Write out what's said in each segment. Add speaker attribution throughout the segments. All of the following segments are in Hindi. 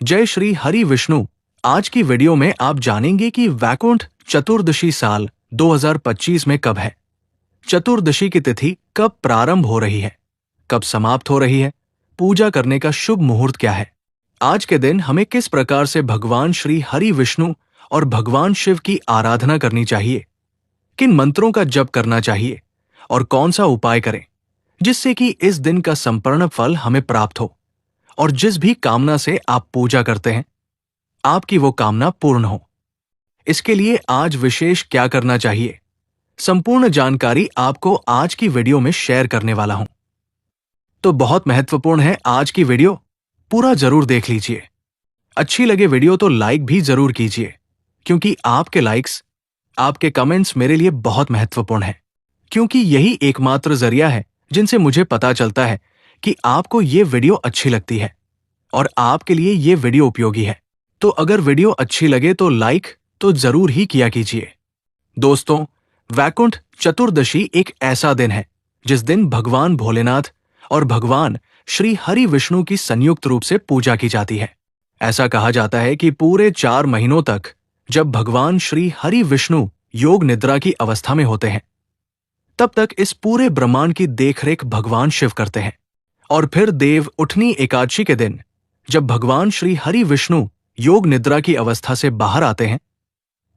Speaker 1: जय श्री हरि विष्णु। आज की वीडियो में आप जानेंगे कि वैकुंठ चतुर्दशी साल 2025 में कब है, चतुर्दशी की तिथि कब प्रारंभ हो रही है, कब समाप्त हो रही है, पूजा करने का शुभ मुहूर्त क्या है, आज के दिन हमें किस प्रकार से भगवान श्री हरि विष्णु और भगवान शिव की आराधना करनी चाहिए, किन मंत्रों का जप करना चाहिए और कौन सा उपाय करें जिससे कि इस दिन का संपूर्ण फल हमें प्राप्त हो और जिस भी कामना से आप पूजा करते हैं आपकी वो कामना पूर्ण हो। इसके लिए आज विशेष क्या करना चाहिए, संपूर्ण जानकारी आपको आज की वीडियो में शेयर करने वाला हूं। तो बहुत महत्वपूर्ण है आज की वीडियो, पूरा जरूर देख लीजिए। अच्छी लगे वीडियो तो लाइक भी जरूर कीजिए, क्योंकि आपके लाइक्स, आपके कमेंट्स मेरे लिए बहुत महत्वपूर्ण है, क्योंकि यही एकमात्र जरिया है जिनसे मुझे पता चलता है कि आपको ये वीडियो अच्छी लगती है और आपके लिए ये वीडियो उपयोगी है। तो अगर वीडियो अच्छी लगे तो लाइक तो जरूर ही किया कीजिए। दोस्तों, वैकुंठ चतुर्दशी एक ऐसा दिन है जिस दिन भगवान भोलेनाथ और भगवान श्री हरि विष्णु की संयुक्त रूप से पूजा की जाती है। ऐसा कहा जाता है कि पूरे 4 महीनों तक जब भगवान श्री हरि विष्णु योग निद्रा की अवस्था में होते हैं, तब तक इस पूरे ब्रह्मांड की देखरेख भगवान शिव करते हैं। और फिर देव उठनी एकादशी के दिन जब भगवान श्री हरि विष्णु योग निद्रा की अवस्था से बाहर आते हैं,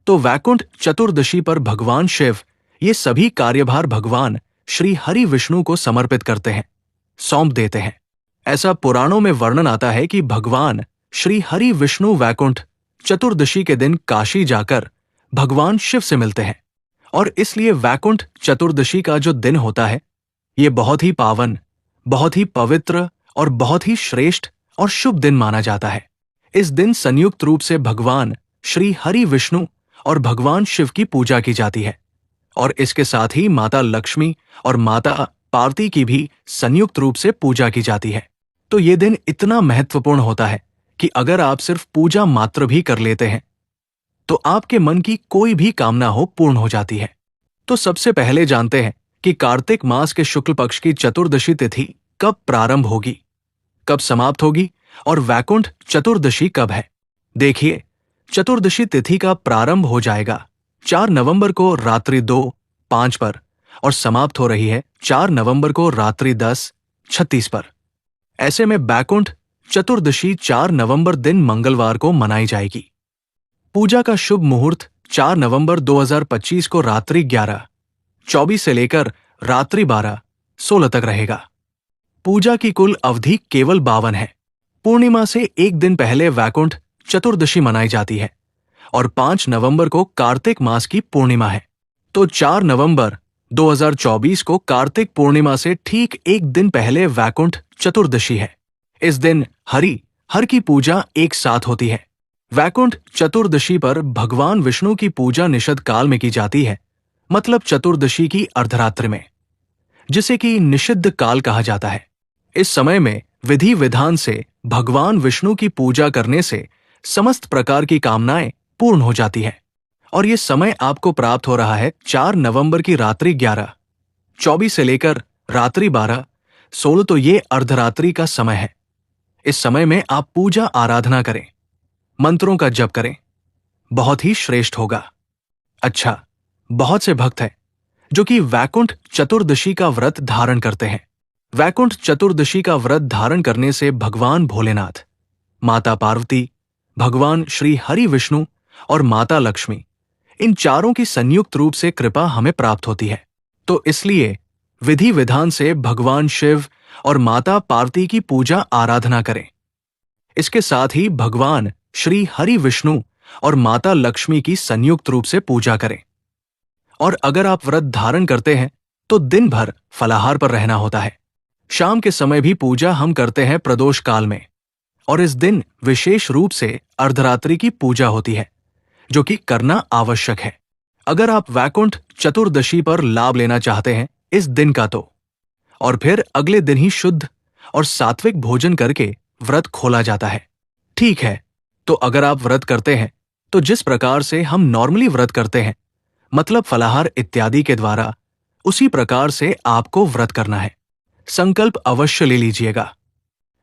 Speaker 1: तो वैकुंठ चतुर्दशी पर भगवान शिव ये सभी कार्यभार भगवान श्री हरि विष्णु को समर्पित करते हैं, सौंप देते हैं। ऐसा पुराणों में वर्णन आता है कि भगवान श्री हरि विष्णु वैकुंठ चतुर्दशी के दिन काशी जाकर भगवान शिव से मिलते हैं, और इसलिए वैकुंठ चतुर्दशी का जो दिन होता है ये बहुत ही पावन, बहुत ही पवित्र और बहुत ही श्रेष्ठ और शुभ दिन माना जाता है। इस दिन संयुक्त रूप से भगवान श्री हरि विष्णु और भगवान शिव की पूजा की जाती है, और इसके साथ ही माता लक्ष्मी और माता पार्वती की भी संयुक्त रूप से पूजा की जाती है। तो ये दिन इतना महत्वपूर्ण होता है कि अगर आप सिर्फ पूजा मात्र भी कर लेते हैं तो आपके मन की कोई भी कामना हो पूर्ण हो जाती है। तो सबसे पहले जानते हैं कि कार्तिक मास के शुक्ल पक्ष की चतुर्दशी तिथि कब प्रारंभ होगी, कब समाप्त होगी और वैकुंठ चतुर्दशी कब है। देखिए, चतुर्दशी तिथि का प्रारंभ हो जाएगा 4 नवंबर को रात्रि 2:05 पर और समाप्त हो रही है 4 नवंबर को रात्रि 10:36 पर। ऐसे में वैकुंठ चतुर्दशी 4 नवंबर दिन मंगलवार को मनाई जाएगी। पूजा का शुभ मुहूर्त 4 नवंबर 2025 को रात्रि 11:24 से लेकर रात्रि 12:16 तक रहेगा। पूजा की कुल अवधि केवल 52 है। पूर्णिमा से एक दिन पहले वैकुंठ चतुर्दशी मनाई जाती है और 5 नवंबर को कार्तिक मास की पूर्णिमा है। तो 4 नवंबर 2024 को कार्तिक पूर्णिमा से ठीक एक दिन पहले वैकुंठ चतुर्दशी है। इस दिन हर की पूजा एक साथ होती है। वैकुंठ चतुर्दशी पर भगवान विष्णु की पूजा निषद काल में की जाती है, मतलब चतुर्दशी की अर्धरात्रि में, जिसे कि निषिद्ध काल कहा जाता है। इस समय में विधि विधान से भगवान विष्णु की पूजा करने से समस्त प्रकार की कामनाएं पूर्ण हो जाती है, और ये समय आपको प्राप्त हो रहा है 4 नवंबर की रात्रि 11:24 से लेकर रात्रि 12:16। तो ये अर्धरात्रि का समय है। इस समय में आप पूजा आराधना करें, मंत्रों का जप करें, बहुत ही श्रेष्ठ होगा। अच्छा, बहुत से भक्त हैं जो कि वैकुंठ चतुर्दशी का व्रत धारण करते हैं। वैकुंठ चतुर्दशी का व्रत धारण करने से भगवान भोलेनाथ, माता पार्वती, भगवान श्री हरि विष्णु और माता लक्ष्मी, इन चारों की संयुक्त रूप से कृपा हमें प्राप्त होती है। तो इसलिए विधि विधान से भगवान शिव और माता पार्वती की पूजा आराधना करें। इसके साथ ही भगवान श्री हरि विष्णु और माता लक्ष्मी की संयुक्त रूप से पूजा करें। और अगर आप व्रत धारण करते हैं तो दिन भर फलाहार पर रहना होता है। शाम के समय भी पूजा हम करते हैं प्रदोष काल में, और इस दिन विशेष रूप से अर्धरात्रि की पूजा होती है, जो कि करना आवश्यक है अगर आप वैकुंठ चतुर्दशी पर लाभ लेना चाहते हैं इस दिन का। तो और फिर अगले दिन ही शुद्ध और सात्विक भोजन करके व्रत खोला जाता है। ठीक है, तो अगर आप व्रत करते हैं तो जिस प्रकार से हम नॉर्मली व्रत करते हैं, मतलब फलाहार इत्यादि के द्वारा, उसी प्रकार से आपको व्रत करना है। संकल्प अवश्य ले लीजिएगा।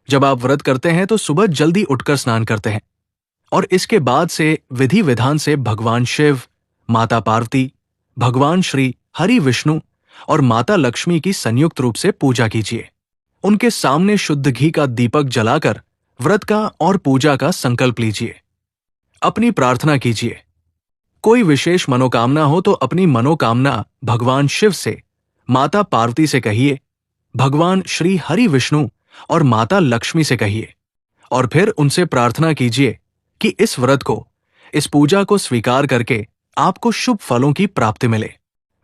Speaker 1: जब आप व्रत करते हैं तो सुबह जल्दी उठकर स्नान करते हैं और इसके बाद से विधि विधान से भगवान शिव, माता पार्वती, भगवान श्री हरि विष्णु और माता लक्ष्मी की संयुक्त रूप से पूजा कीजिए। उनके सामने शुद्ध घी का दीपक जलाकर व्रत का और पूजा का संकल्प लीजिए। अपनी प्रार्थना कीजिए। कोई विशेष मनोकामना हो तो अपनी मनोकामना भगवान शिव से, माता पार्वती से कहिए, भगवान श्री हरि विष्णु और माता लक्ष्मी से कहिए और फिर उनसे प्रार्थना कीजिए कि इस व्रत को, इस पूजा को स्वीकार करके आपको शुभ फलों की प्राप्ति मिले।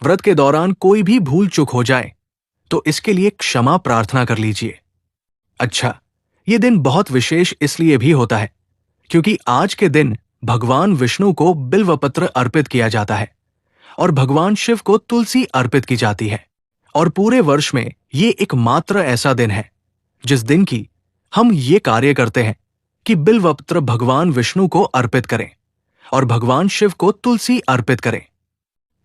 Speaker 1: व्रत के दौरान कोई भी भूल चूक हो जाए तो इसके लिए क्षमा प्रार्थना कर लीजिए। अच्छा, ये दिन बहुत विशेष इसलिए भी होता है क्योंकि आज के दिन भगवान विष्णु को बिल्वपत्र अर्पित किया जाता है और भगवान शिव को तुलसी अर्पित की जाती है। और पूरे वर्ष में ये एकमात्र ऐसा दिन है जिस दिन की हम ये कार्य करते हैं कि बिल्वपत्र भगवान विष्णु को अर्पित करें और भगवान शिव को तुलसी अर्पित करें।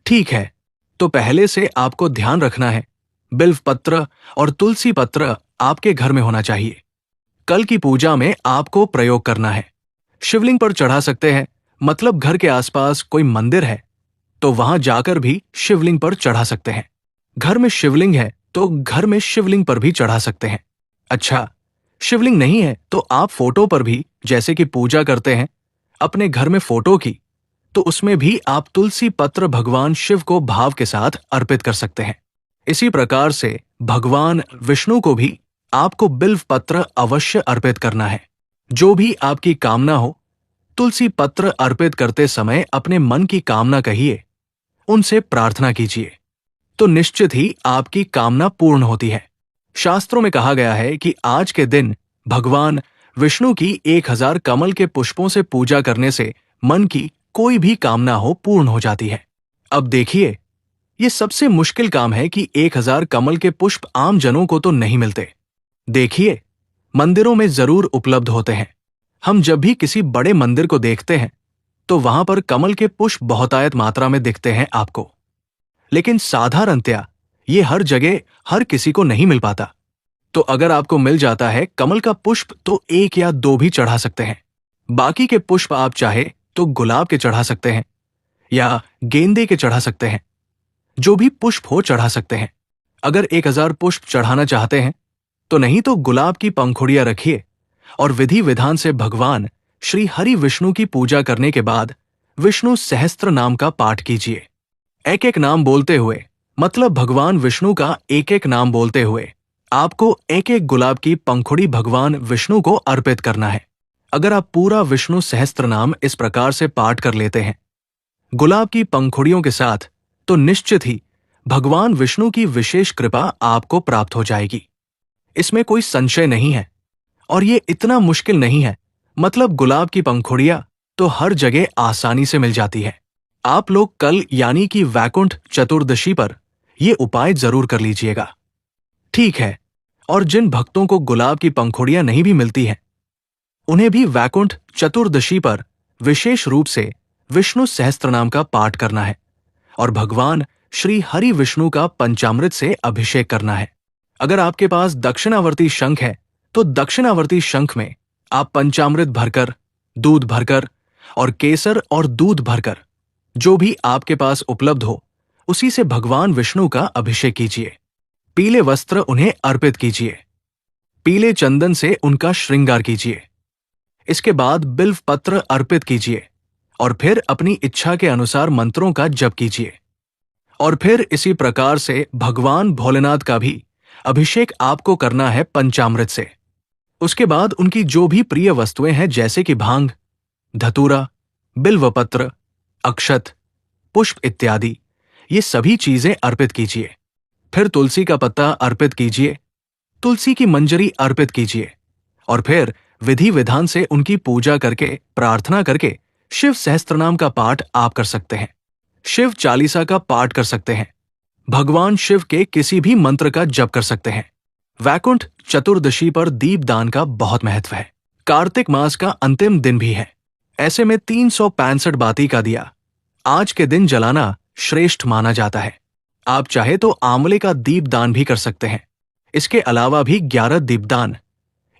Speaker 1: ठीक है, तो पहले से आपको ध्यान रखना है, बिल्वपत्र और तुलसी पत्र आपके घर में होना चाहिए। कल की पूजा में आपको प्रयोग करना है। शिवलिंग पर चढ़ा सकते हैं, मतलब घर के आसपास कोई मंदिर है तो वहां जाकर भी शिवलिंग पर चढ़ा सकते हैं। घर में शिवलिंग है तो घर में शिवलिंग पर भी चढ़ा सकते हैं। अच्छा, शिवलिंग नहीं है तो आप फोटो पर भी, जैसे कि पूजा करते हैं अपने घर में फोटो की, तो उसमें भी आप तुलसी पत्र भगवान शिव को भाव के साथ अर्पित कर सकते हैं। इसी प्रकार से भगवान विष्णु को भी आपको बिल्व पत्र अवश्य अर्पित करना है। जो भी आपकी कामना हो, तुलसी पत्र अर्पित करते समय अपने मन की कामना कहिए, उनसे प्रार्थना कीजिए, तो निश्चित ही आपकी कामना पूर्ण होती है। शास्त्रों में कहा गया है कि आज के दिन भगवान विष्णु की 1000 कमल के पुष्पों से पूजा करने से मन की कोई भी कामना हो पूर्ण हो जाती है। अब देखिए, ये सबसे मुश्किल काम है कि 1000 कमल के पुष्प आम जनों को तो नहीं मिलते। देखिए, मंदिरों में जरूर उपलब्ध होते हैं। हम जब भी किसी बड़े मंदिर को देखते हैं तो वहां पर कमल के पुष्प बहुतायत मात्रा में दिखते हैं आपको, लेकिन साधारणतया ये हर जगह हर किसी को नहीं मिल पाता। तो अगर आपको मिल जाता है कमल का पुष्प तो 1 या 2 भी चढ़ा सकते हैं। बाकी के पुष्प आप चाहे तो गुलाब के चढ़ा सकते हैं या गेंदे के चढ़ा सकते हैं। जो भी पुष्प हो चढ़ा सकते हैं। अगर 1000 पुष्प चढ़ाना चाहते हैं तो नहीं तो गुलाब की पंखुड़ियां रखिए और विधि विधान से भगवान श्री हरि विष्णु की पूजा करने के बाद विष्णु सहस्त्र नाम का पाठ कीजिए। एक एक नाम बोलते हुए, मतलब भगवान विष्णु का एक एक नाम बोलते हुए आपको एक एक गुलाब की पंखुड़ी भगवान विष्णु को अर्पित करना है। अगर आप पूरा विष्णु सहस्त्र नाम इस प्रकार से पाठ कर लेते हैं गुलाब की पंखुड़ियों के साथ, तो निश्चित ही भगवान विष्णु की विशेष कृपा आपको प्राप्त हो जाएगी। इसमें कोई संशय नहीं है और ये इतना मुश्किल नहीं है। मतलब गुलाब की पंखुड़ियां तो हर जगह आसानी से मिल जाती है। आप लोग कल यानी कि वैकुंठ चतुर्दशी पर यह उपाय जरूर कर लीजिएगा। ठीक है, और जिन भक्तों को गुलाब की पंखुड़ियां नहीं भी मिलती हैं, उन्हें भी वैकुंठ चतुर्दशी पर विशेष रूप से विष्णु सहस्त्रनाम का पाठ करना है और भगवान श्री हरि विष्णु का पंचामृत से अभिषेक करना है। अगर आपके पास दक्षिणावर्ती शंख है तो दक्षिणावर्ती शंख में आप पंचामृत भरकर, दूध भरकर और केसर और दूध भरकर, जो भी आपके पास उपलब्ध हो, उसी से भगवान विष्णु का अभिषेक कीजिए। पीले वस्त्र उन्हें अर्पित कीजिए। पीले चंदन से उनका श्रृंगार कीजिए। इसके बाद बिल्व पत्र अर्पित कीजिए और फिर अपनी इच्छा के अनुसार मंत्रों का जप कीजिए। और फिर इसी प्रकार से भगवान भोलेनाथ का भी अभिषेक आपको करना है पंचामृत से। उसके बाद उनकी जो भी प्रिय वस्तुएं हैं, जैसे कि भांग, धतूरा, बिल्वपत्र, अक्षत, पुष्प इत्यादि, ये सभी चीजें अर्पित कीजिए। फिर तुलसी का पत्ता अर्पित कीजिए, तुलसी की मंजरी अर्पित कीजिए और फिर विधि विधान से उनकी पूजा करके, प्रार्थना करके शिव सहस्त्रनाम का पाठ आप कर सकते हैं। शिव चालीसा का पाठ कर सकते हैं। भगवान शिव के किसी भी मंत्र का जप कर सकते हैं। वैकुंठ चतुर्दशी पर दीपदान का बहुत महत्व है। कार्तिक मास का अंतिम दिन भी है। ऐसे में 365 बाती का दिया आज के दिन जलाना श्रेष्ठ माना जाता है। आप चाहे तो आंवले का दीपदान भी कर सकते हैं। इसके अलावा भी 11 दीपदान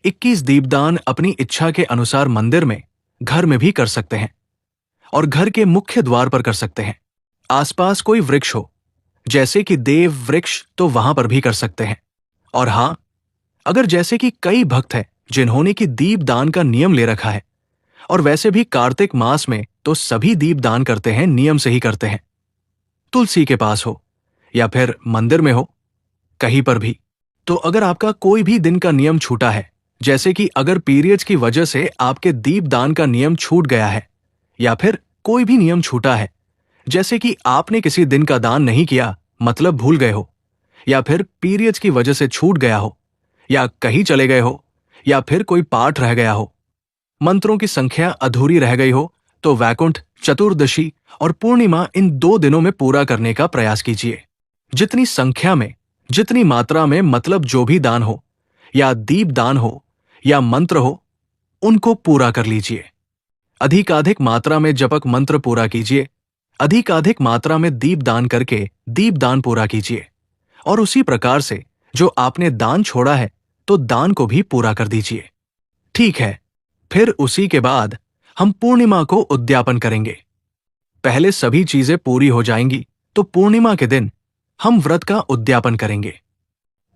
Speaker 1: 21 दीपदान अपनी इच्छा के अनुसार मंदिर में, घर में भी कर सकते हैं और घर के मुख्य द्वार पर कर सकते हैं। आसपास कोई वृक्ष हो, जैसे कि देव वृक्ष, तो वहां पर भी कर सकते हैं। और हां, अगर जैसे कि कई भक्त हैं जिन्होंने कि दीपदान का नियम ले रखा है, और वैसे भी कार्तिक मास में तो सभी दीपदान करते हैं, नियम से ही करते हैं। तुलसी के पास हो या फिर मंदिर में हो, कहीं पर भी। तो अगर आपका कोई भी दिन का नियम छूटा है, जैसे कि अगर पीरियड्स की वजह से आपके दीपदान का नियम छूट गया है, या फिर कोई भी नियम छूटा है, जैसे कि आपने किसी दिन का दान नहीं किया, मतलब भूल गए हो, या फिर पीरियड्स की वजह से छूट गया हो, या कहीं चले गए हो, या फिर कोई पाठ रह गया हो, मंत्रों की संख्या अधूरी रह गई हो, तो वैकुंठ चतुर्दशी और पूर्णिमा इन 2 दिनों में पूरा करने का प्रयास कीजिए। जितनी संख्या में, जितनी मात्रा में, मतलब जो भी दान हो, या दीप दान हो, या मंत्र हो, उनको पूरा कर लीजिए। अधिकाधिक मात्रा में जपक मंत्र पूरा कीजिए, अधिकाधिक मात्रा में दीप दान करके दीप दान पूरा कीजिए, और उसी प्रकार से जो आपने दान छोड़ा है, तो दान को भी पूरा कर दीजिए। ठीक है, फिर उसी के बाद हम पूर्णिमा को उद्यापन करेंगे। पहले सभी चीजें पूरी हो जाएंगी, तो पूर्णिमा के दिन हम व्रत का उद्यापन करेंगे।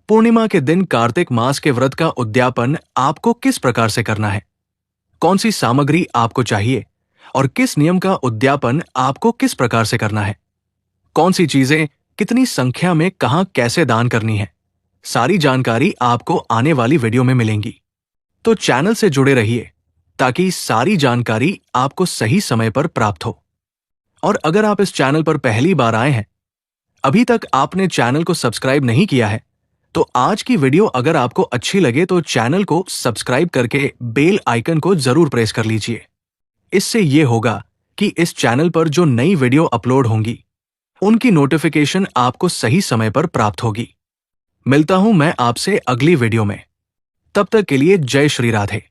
Speaker 1: पूर्णिमा के दिन कार्तिक मास के व्रत का उद्यापन आपको किस प्रकार से करना है, कौन सी सामग्री आपको चाहिए, और किस नियम का उद्यापन आपको किस प्रकार से करना है, कौन सी चीजें कितनी संख्या में कहां कैसे दान करनी है, सारी जानकारी आपको आने वाली वीडियो में मिलेंगी। तो चैनल से जुड़े रहिए ताकि सारी जानकारी आपको सही समय पर प्राप्त हो। और अगर आप इस चैनल पर पहली बार आए हैं, अभी तक आपने चैनल को सब्सक्राइब नहीं किया है, तो आज की वीडियो अगर आपको अच्छी लगे तो चैनल को सब्सक्राइब करके बेल आइकन को जरूर प्रेस कर लीजिए। इससे यह होगा कि इस चैनल पर जो नई वीडियो अपलोड होंगी, उनकी नोटिफिकेशन आपको सही समय पर प्राप्त होगी। मिलता हूं मैं आपसे अगली वीडियो में। तब तक के लिए जय श्री राधे।